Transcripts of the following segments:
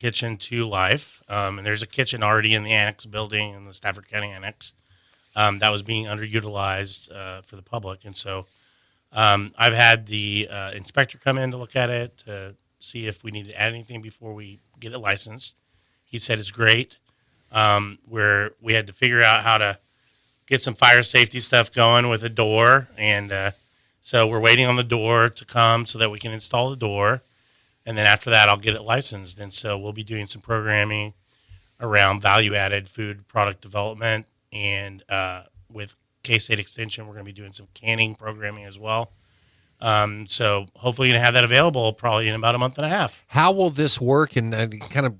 kitchen to life. And there's a kitchen already in the Annex building in the Stafford County Annex that was being underutilized for the public. And so I've had the inspector come in to look at it to see if we need to add anything before we get it licensed. He said it's great. Where we had to figure out how to get some fire safety stuff going with a door. And so we're waiting on the door to come so that we can install the door. And then after that, I'll get it licensed. And so we'll be doing some programming around value-added food product development. And with K-State Extension, we're going to be doing some canning programming as well. So hopefully going to have that available probably in about a month and a half. How will this work, and kind of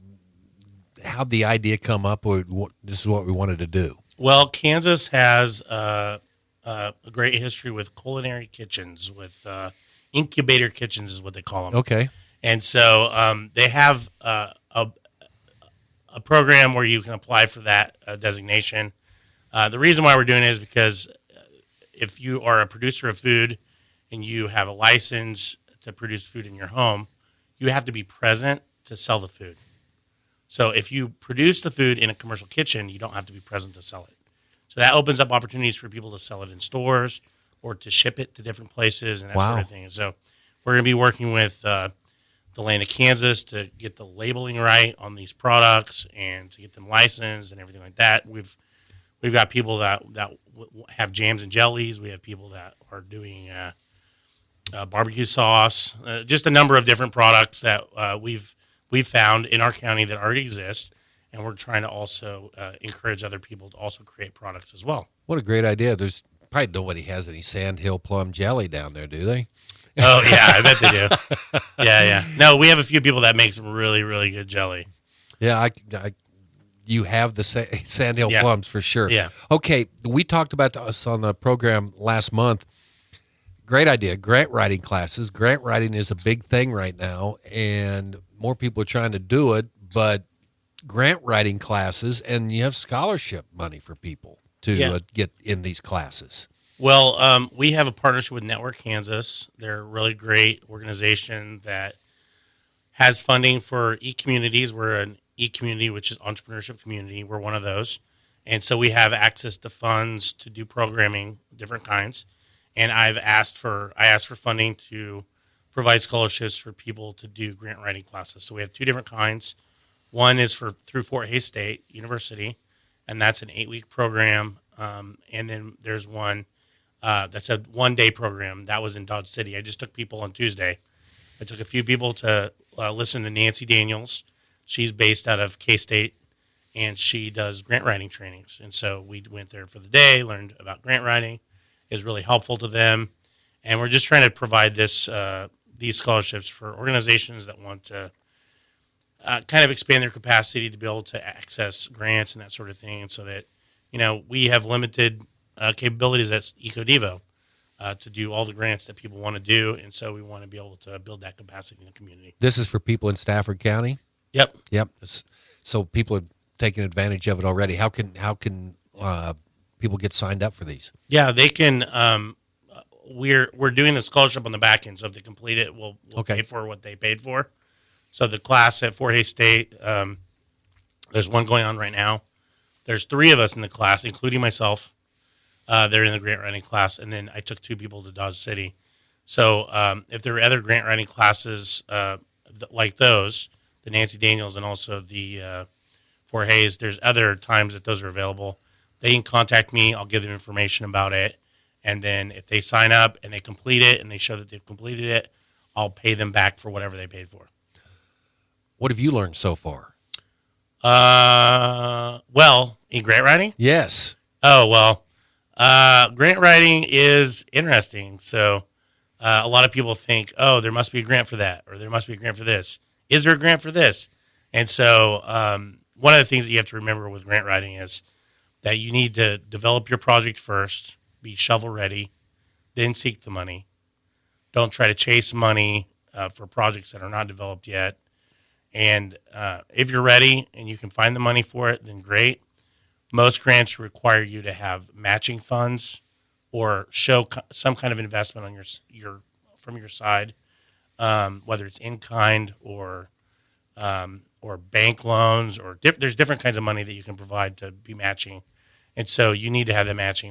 how'd the idea come up, or this is what we wanted to do? Well, Kansas has a great history with culinary kitchens, with incubator kitchens is what they call them. Okay. And so they have a program where you can apply for that designation. The reason why we're doing it is because if you are a producer of food and you have a license to produce food in your home, you have to be present to sell the food. So if you produce the food in a commercial kitchen, you don't have to be present to sell it. So that opens up opportunities for people to sell it in stores or to ship it to different places and that sort of thing. And so we're going to be working with the land of Kansas to get the labeling right on these products and to get them licensed and everything like that. We've got people that have jams and jellies. We have people that are doing barbecue sauce, just a number of different products that we've found in our county that already exist, and we're trying to also encourage other people to also create products as well. What a great idea. There's probably nobody has any Sandhill plum jelly down there, do they? Oh, yeah, I bet they do. Yeah. No, we have a few people that make some really, really good jelly. Yeah, you have the Sandhill plums for sure. Yeah. Okay, we talked about this on the program last month. Great idea, grant writing classes. Grant writing is a big thing right now, and more people are trying to do it, but grant writing classes, and you have scholarship money for people to get in these classes. Well, we have a partnership with Network Kansas. They're a really great organization that has funding for e-communities. We're an e-community, which is entrepreneurship community. We're one of those. And so we have access to funds to do programming, different kinds. And I asked for funding to provide scholarships for people to do grant writing classes. So we have two different kinds. One is through Fort Hays State University, and that's an 8-week program. And then there's one that's a 1-day program. That was in Dodge City. I just took people on Tuesday. I took a few people to listen to Nancy Daniels. She's based out of K-State, and she does grant writing trainings. And so we went there for the day, learned about grant writing. It was really helpful to them. And we're just trying to provide these scholarships for organizations that want to kind of expand their capacity to be able to access grants and that sort of thing. And so that, we have limited capabilities at EcoDevo to do all the grants that people want to do. And so we want to be able to build that capacity in the community. This is for people in Stafford County? Yep. So people are taking advantage of it already. How can people get signed up for these? Yeah, they can. We're doing the scholarship on the back end. So if they complete it, we'll pay for what they paid for. So the class at Fort Hays State, there's one going on right now. There's 3 of us in the class, including myself. They're in the grant writing class, and then I took 2 people to Dodge City. So if there are other grant writing classes like those, the Nancy Daniels and also the Fort Hays, there's other times that those are available. They can contact me. I'll give them information about it. And then if they sign up and they complete it and they show that they've completed it, I'll pay them back for whatever they paid for. What have you learned so far? Well, in grant writing? Yes. Oh, well, grant writing is interesting. So a lot of people think, oh, there must be a grant for that, or there must be a grant for this. Is there a grant for this? And so one of the things that you have to remember with grant writing is that you need to develop your project first, be shovel ready, then seek the money. Don't try to chase money for projects that are not developed yet. And if you're ready and you can find the money for it, then great. Most grants require you to have matching funds or show some kind of investment on from your side, whether it's in kind or or bank loans, or there's different kinds of money that you can provide to be matching, and so you need to have the matching.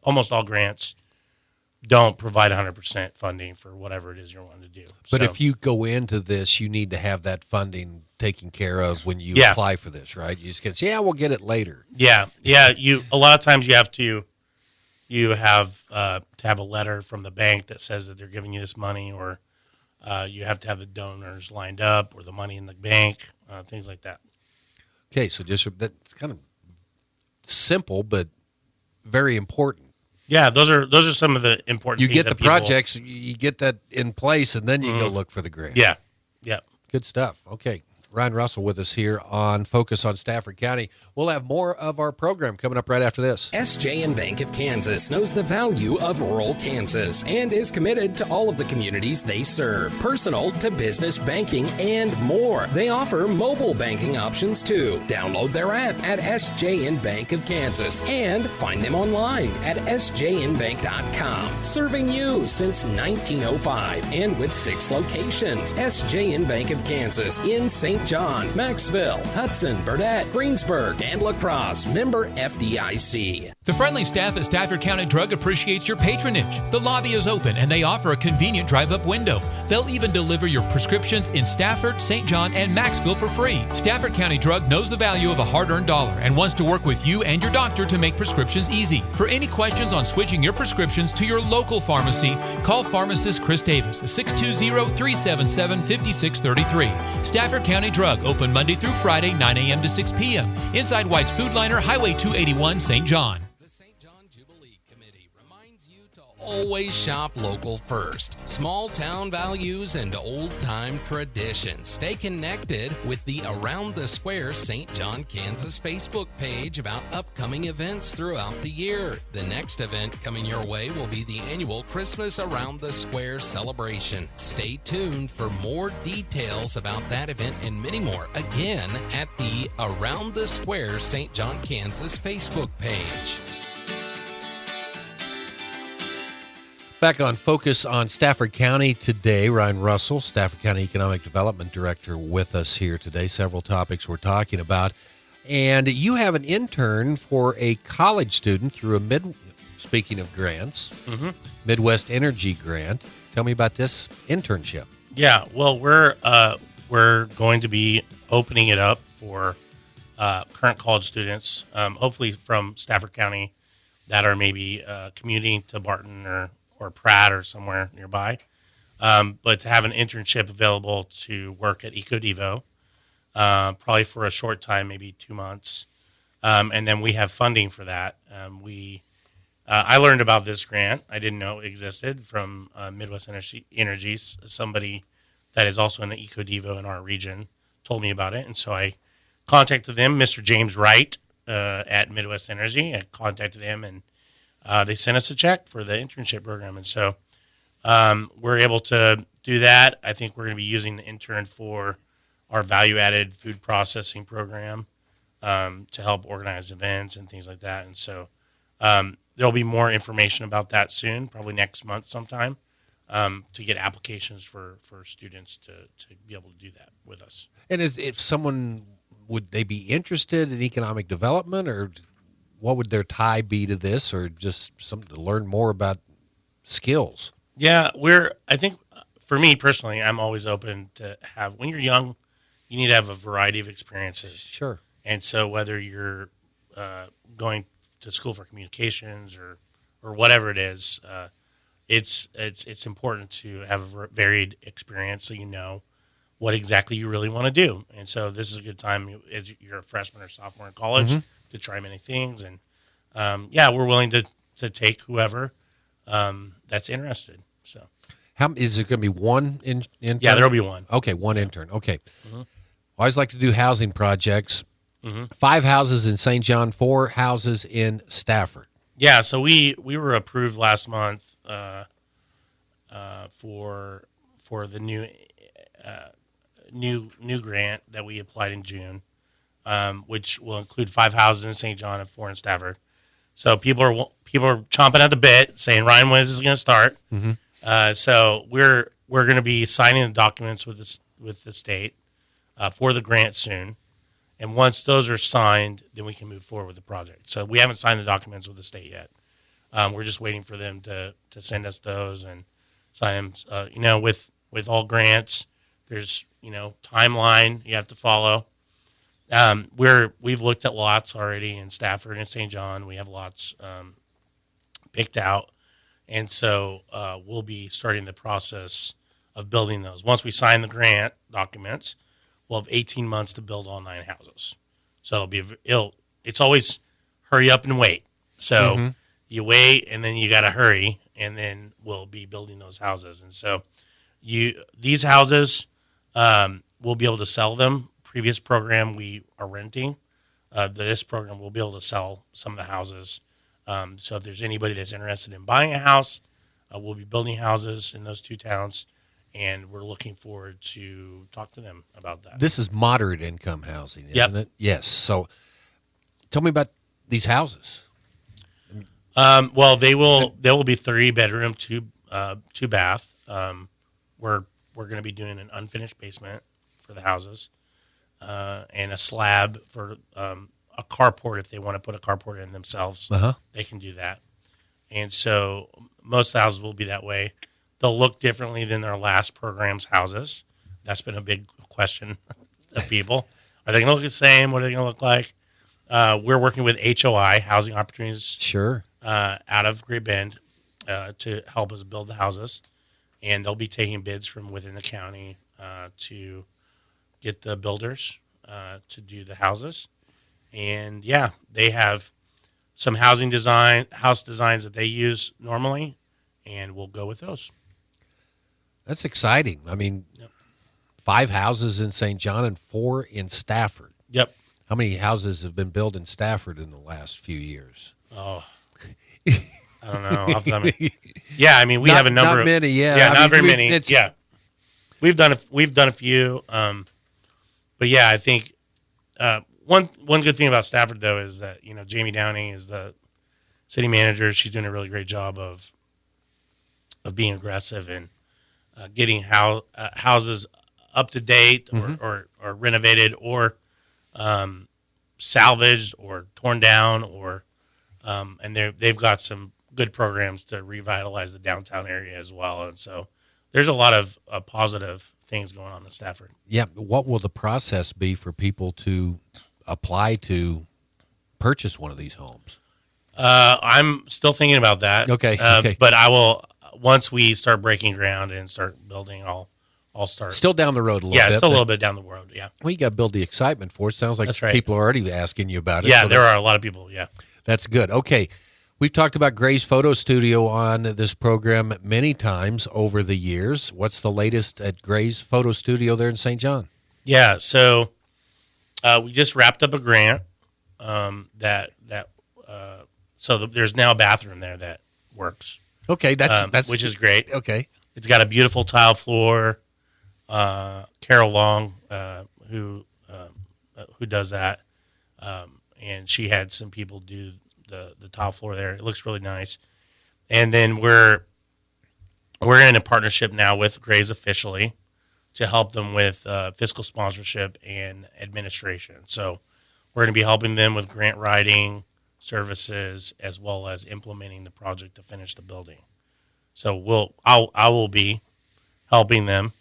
Almost all grants don't provide 100% funding for whatever it is you're wanting to do. But So, if you go into this, you need to have that funding taken care of when you Yeah. apply for this, right? You just can't say, yeah, we'll get it later. yeah, a lot of times you have to have a letter from the bank that says that they're giving you this money, or you have to have the donors lined up, or the money in the bank, things like that. Okay, so that's kind of simple, but very important. Yeah, those are some of the important. You things get the that people- projects, you get that in place, and then you go look for the grant. Yeah. Good stuff. Okay. Ryan Russell with us here on Focus on Stafford County. We'll have more of our program coming up right after this. SJN Bank of Kansas knows the value of rural Kansas and is committed to all of the communities they serve, personal to business banking and more. They offer mobile banking options too. Download their app at SJN Bank of Kansas and find them online at sjnbank.com. Serving you since 1905 and with 6 locations. SJN Bank of Kansas in St. John, Maxville, Hudson, Burdett, Greensburg, and La Crosse. Member FDIC. The friendly staff at Stafford County Drug appreciates your patronage. The lobby is open and they offer a convenient drive-up window. They'll even deliver your prescriptions in Stafford, St. John, and Maxville for free. Stafford County Drug knows the value of a hard-earned dollar and wants to work with you and your doctor to make prescriptions easy. For any questions on switching your prescriptions to your local pharmacy, call pharmacist Chris Davis, 620-377-5633. Stafford County Drug, open Monday through Friday, 9 a.m. to 6 p.m. Inside White's Food Liner, Highway 281, St. John. The St. John Jubilee Committee reminds you to always shop local first. Small town values and old-time traditions. Stay connected with the Around the Square St. John, Kansas Facebook page about upcoming events throughout the year. The next event coming your way will be the annual Christmas Around the Square celebration. Stay tuned for more details about that event and many more, again, at the Around the Square St. John, Kansas Facebook page. Back on Focus on Stafford County today, Ryan Russell, Stafford County Economic Development Director, with us here today. Several topics we're talking about. And you have an intern for a college student through speaking of grants, Midwest Energy Grant. Tell me about this internship. Yeah, well, we're going to be opening it up for current college students, hopefully from Stafford County, that are maybe commuting to Barton or Pratt or somewhere nearby, but to have an internship available to work at EcoDevo, probably for a short time, maybe 2 months, and then we have funding for that. I learned about this grant. I didn't know it existed from Midwest Energy. Somebody that is also in the EcoDevo in our region told me about it, and so I contacted them, Mr. James Wright at Midwest Energy. I contacted him, and they sent us a check for the internship program, and so we're able to do that. I think we're going to be using the intern for our value-added food processing program to help organize events and things like that, and so there'll be more information about that soon, probably next month sometime, to get applications for students to be able to do that with us. And if someone, would they be interested in economic development, or what would their tie be to this, or just something to learn more about skills? Yeah, I think for me personally, I'm always open to when you're young, you need to have a variety of experiences. Sure. And so whether you're going to school for communications or whatever it is, it's important to have a varied experience so you know what exactly you really want to do. And so this is a good time as you're a freshman or sophomore in college to try many things. And we're willing to take whoever that's interested. So How is it going to be one intern? yeah, there'll be one. Okay, one intern. Okay. I always like to do housing projects. 5 houses in St. John, 4 houses in Stafford. Yeah, so we were approved last month for the new grant that we applied in June, which will include 5 houses in St. John and 4 in Stafford. So people are chomping at the bit, saying, "Ryan, when is this going to start?" So we're going to be signing the documents with the state. for the grant soon. And once those are signed, then we can move forward with the project. So we haven't signed the documents with the state yet. We're just waiting for them to send us those and sign them. With all grants, there's timeline you have to follow. We've looked at lots already in Stafford and St. John. We have lots picked out, and so we'll be starting the process of building those. Once we sign the grant documents, we'll have 18 months to build all 9 houses. So it's always hurry up and wait. So you wait, and then you got to hurry, and then we'll be building those houses. And so these houses, we'll be able to sell them. Previous program we are renting. This program we'll be able to sell some of the houses. So if there's anybody that's interested in buying a house, we'll be building houses in those 2 towns. And we're looking forward to talk to them about that. This is moderate income housing, isn't it? Yes. So tell me about these houses. Well, they will be 3-bedroom, 2 bath. We're going to be doing an unfinished basement for the houses, and a slab for a carport. If they want to put a carport in themselves, they can do that. And so most of the houses will be that way. They'll look differently than their last program's houses. That's been a big question of people. Are they going to look the same? What are they going to look like? We're working with HOI, Housing Opportunities, Sure, out of Great Bend, to help us build the houses. And they'll be taking bids from within the county to get the builders to do the houses. And, they have some house designs that they use normally, and we'll go with those. that's exciting. I mean, 5 houses in St. John and 4 in Stafford. Yep. How many houses have been built in Stafford in the last few years? Oh, I don't know. We have a number. Not many. Not very many. Yeah, we've done a few. But I think one good thing about Stafford though is that Jamie Downing is the city manager. She's doing a really great job of being aggressive and getting houses up to date or renovated or salvaged or torn down and they've got some good programs to revitalize the downtown area as well. And so there's a lot of positive things going on in Stafford. Yeah. What will the process be for people to apply to purchase one of these homes? I'm still thinking about that. Okay. But I will, once we start breaking ground and start building, I'll start. Still down the road a little bit. Yeah, still a little bit down the road, yeah. Well, you got to build the excitement for it. Sounds like That's right. people are already asking you about it. Yeah, so there are a lot of people, yeah. That's good. Okay. We've talked about Gray's Photo Studio on this program many times over the years. What's the latest at Gray's Photo Studio there in St. John? Yeah, so we just wrapped up a grant so there's now a bathroom there that works. Okay, that's which is great. Okay. It's got a beautiful tile floor. Carol Long, who does that, and she had some people do the tile floor there. It looks really nice. And then we're in a partnership now with Gray's officially to help them with fiscal sponsorship and administration. So we're going to be helping them with grant writing services as well as implementing the project to finish the building. So I will be helping them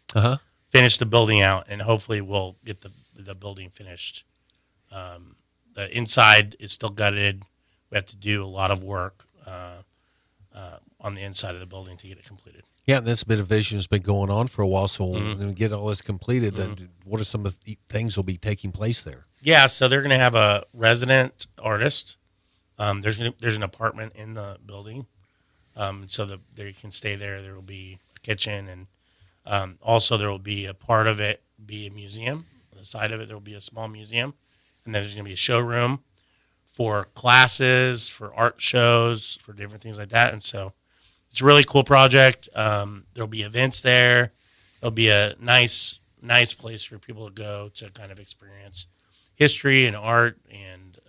finish the building out, and hopefully we'll get the building finished. The inside is still gutted. We have to do a lot of work on the inside of the building to get it completed. Yeah, and this bit of vision has been going on for a while, so we're going to get all this completed. And what are some of the things will be taking place there? Yeah, so they're going to have a resident artist. There's an apartment in the building, so they can stay there. There will be a kitchen, and also there will be a part of it be a museum. On the side of it, there will be a small museum, and then there's going to be a showroom for classes, for art shows, for different things like that. And so it's a really cool project. There'll be events there. There'll be a nice place for people to go to kind of experience history and art. And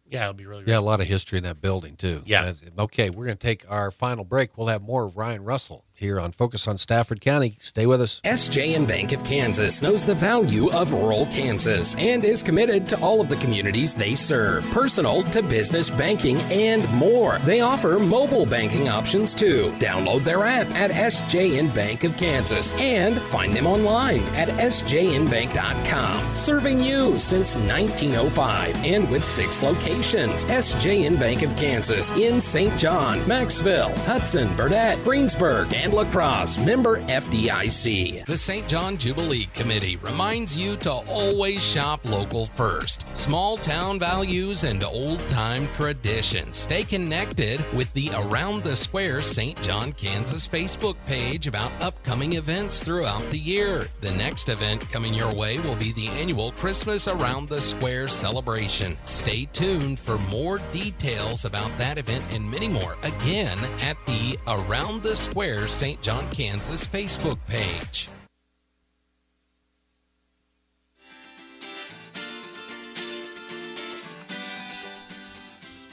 it'll be really a lot of history in that building too. Yeah. Okay, we're going to take our final break. We'll have more of Ryan Russell here on Focus on Stafford County. Stay with us. SJ&B Bank of Kansas knows the value of rural Kansas and is committed to all of the communities they serve, personal to business banking and more. They offer mobile banking options too. Download their app at SJ&B Bank of Kansas and find them online at sjnbank.com. Serving you since 1905 and with 6 locations. SJ&B Bank of Kansas in St. John, Maxville, Hudson, Burdett, Greensburg, and La Crosse. Member FDIC. The St. John Jubilee Committee reminds you to always shop local first. Small town values and old-time traditions. Stay connected with the Around the Square St. John, Kansas Facebook page about upcoming events throughout the year. The next event coming your way will be the annual Christmas Around the Square celebration. Stay tuned for more details about that event and many more, again, at the Around the Square St. John, Kansas Facebook page.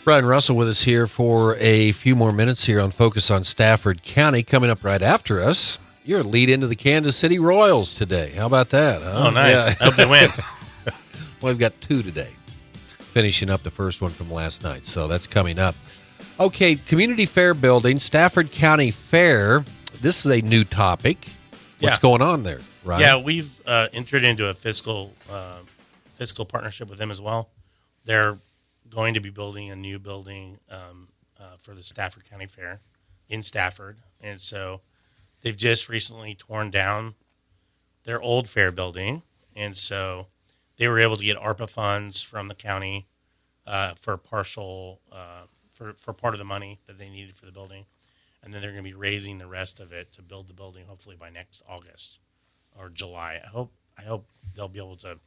Brian Russell with us here for a few more minutes here on Focus on Stafford County. Coming up right after us, you're a lead into the Kansas City Royals today. How about that? Huh? Oh, nice. Yeah. I hope they win. Well, we've got 2 today, finishing up the first one from last night, so that's coming up. Okay, Community Fair Building, Stafford County Fair. This is a new topic. What's going on there, Ryan? Yeah, we've entered into a fiscal partnership with them as well. They're going to be building a new building for the Stafford County Fair in Stafford. And so they've just recently torn down their old fair building. And so they were able to get ARPA funds from the county for partial for part of the money that they needed for the building. And then they're going to be raising the rest of it to build the building hopefully by next August or July. I hope they'll be able to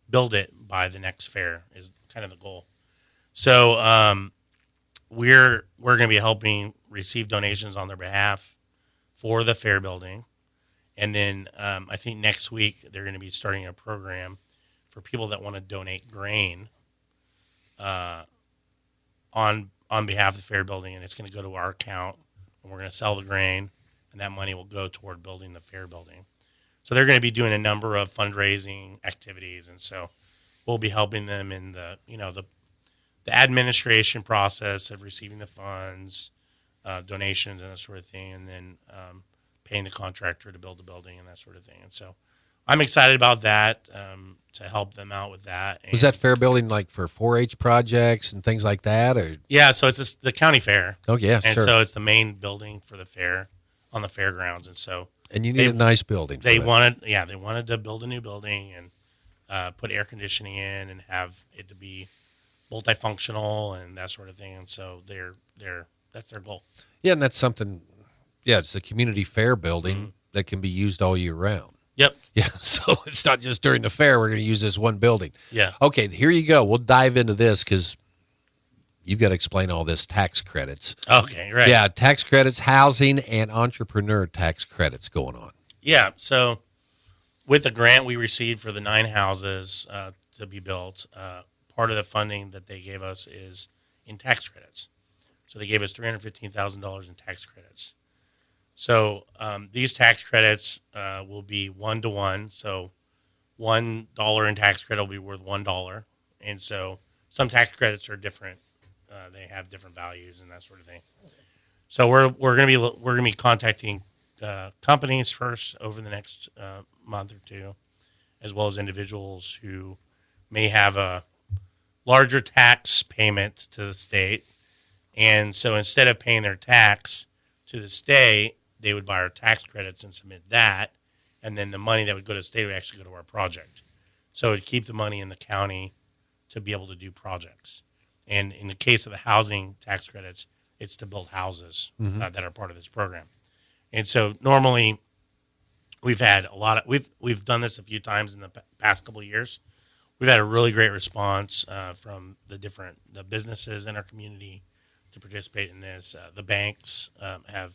build it by the next fair is kind of the goal. So we're going to be helping receive donations on their behalf for the fair building. And then I think next week they're going to be starting a program for people that want to donate grain on behalf of the fair building, and it's going to go to our account, and we're going to sell the grain, and that money will go toward building the fair building. So they're going to be doing a number of fundraising activities, and so we'll be helping them in the administration process of receiving the funds, donations, and that sort of thing, and then paying the contractor to build the building and that sort of thing. And so I'm excited about that to help them out with that. And was that fair building like for 4-H projects and things like that? Or yeah, so it's the county fair. Oh, yeah, and sure. so it's the main building for the fair on the fairgrounds. And so and you need a nice building. They wanted to build a new building and put air conditioning in and have it to be multifunctional and that sort of thing. And so that's their goal. Yeah, and that's something. Yeah, it's a community fair building that can be used all year round. Yep. Yeah, so it's not just during the fair. We're going to use this one building. Yeah. Okay, here you go. We'll dive into this because you've got to explain all this tax credits. Okay, right. Yeah, tax credits, housing, and entrepreneur tax credits going on. Yeah, so with the grant we received for the 9 houses to be built, part of the funding that they gave us is in tax credits. So they gave us $315,000 in tax credits. So these tax credits will be 1-to-1. So $1 in tax credit will be worth $1, and so some tax credits are different. They have different values and that sort of thing. So we're gonna be contacting companies first over the next month or two, as well as individuals who may have a larger tax payment to the state, and so instead of paying their tax to the state, they would buy our tax credits and submit that, and then the money that would go to the state would actually go to our project. So it would keep the money in the county to be able to do projects. And in the case of the housing tax credits, it's to build houses that are part of this program. And so normally we've had we've done this a few times in the past couple of years. We've had a really great response from the businesses in our community to participate in this. The banks have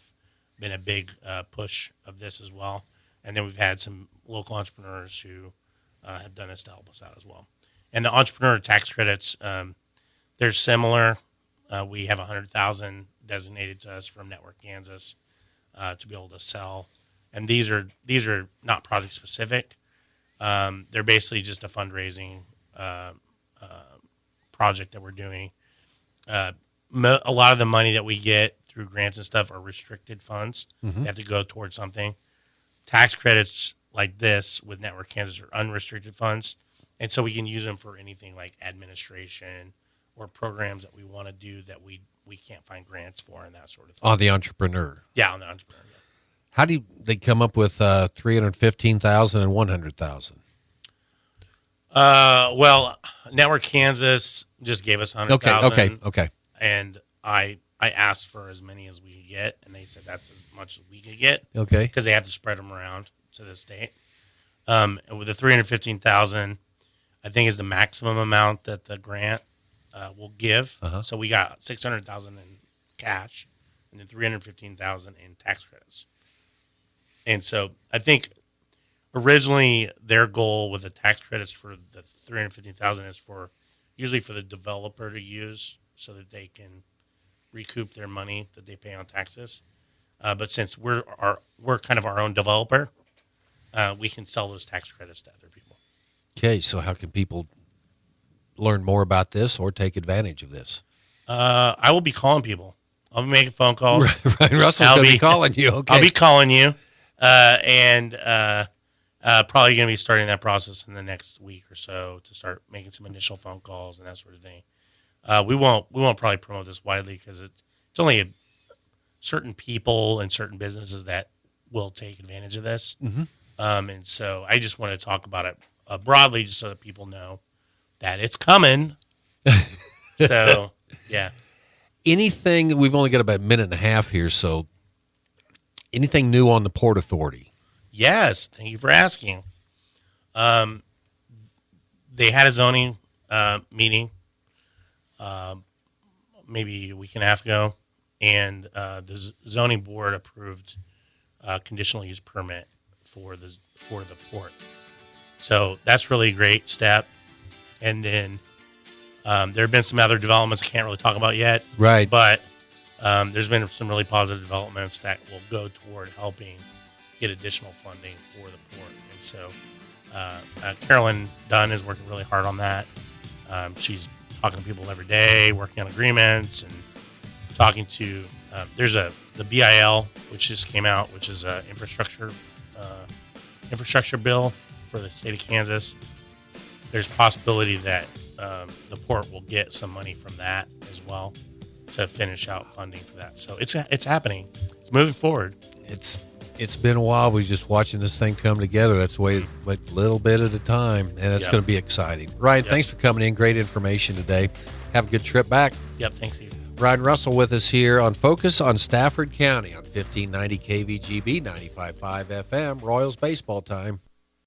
been a big push of this as well. And then we've had some local entrepreneurs who have done this to help us out as well. And the entrepreneur tax credits, they're similar. We have $100,000 designated to us from Network Kansas to be able to sell. And these are not project specific. They're basically just a fundraising project that we're doing. A lot of the money that we get through grants and stuff are restricted funds. They have to go towards something. Tax credits like this with Network Kansas are unrestricted funds, and so we can use them for anything like administration or programs that we want to do that we can't find grants for and that sort of thing. On the entrepreneur. Yeah, on the entrepreneur. Yeah. How do they come up with 315,000 and 100,000? Well, Network Kansas just gave us 100,000. Okay. And I asked for as many as we could get, and they said that's as much as we could get. Okay. Because they have to spread them around to the state. And with the 315,000, I think is the maximum amount that the grant will give. So we got 600,000 in cash, and then 315,000 in tax credits. And so I think originally their goal with the tax credits for the 315,000 is usually for the developer to use so that they can recoup their money that they pay on taxes. But since we're kind of our own developer, we can sell those tax credits to other people. Okay, so how can people learn more about this or take advantage of this? I will be calling people. I'll be making phone calls. Ryan Russell's going to be calling you. Okay. I'll be calling you, and probably going to be starting that process in the next week or so to start making some initial phone calls and that sort of thing. We won't probably promote this widely because it's only certain people and certain businesses that will take advantage of this. And so I just want to talk about it broadly just so that people know that it's coming. So, yeah. Anything, we've only got about a minute and a half here, so anything new on the Port Authority? Yes, thank you for asking. They had a zoning meeting maybe a week and a half ago, and the zoning board approved a conditional use permit for the port. So that's really a great step. And then there have been some other developments I can't really talk about yet. Right. But there's been some really positive developments that will go toward helping get additional funding for the port. And so Carolyn Dunn is working really hard on that. She's talking to people every day, working on agreements, and talking to there's the BIL, which just came out, which is an infrastructure bill for the state of Kansas. There's a possibility that the port will get some money from that as well to finish out funding for that. So it's happening. It's moving forward. It's been a while. We're just watching this thing come together. That's the way, a little bit at a time, and it's going to be exciting. Ryan, thanks for coming in. Great information today. Have a good trip back. Yep, thanks, Steve. Ryan Russell with us here on Focus on Stafford County on 1590 KVGB, 95.5 FM, Royals baseball time.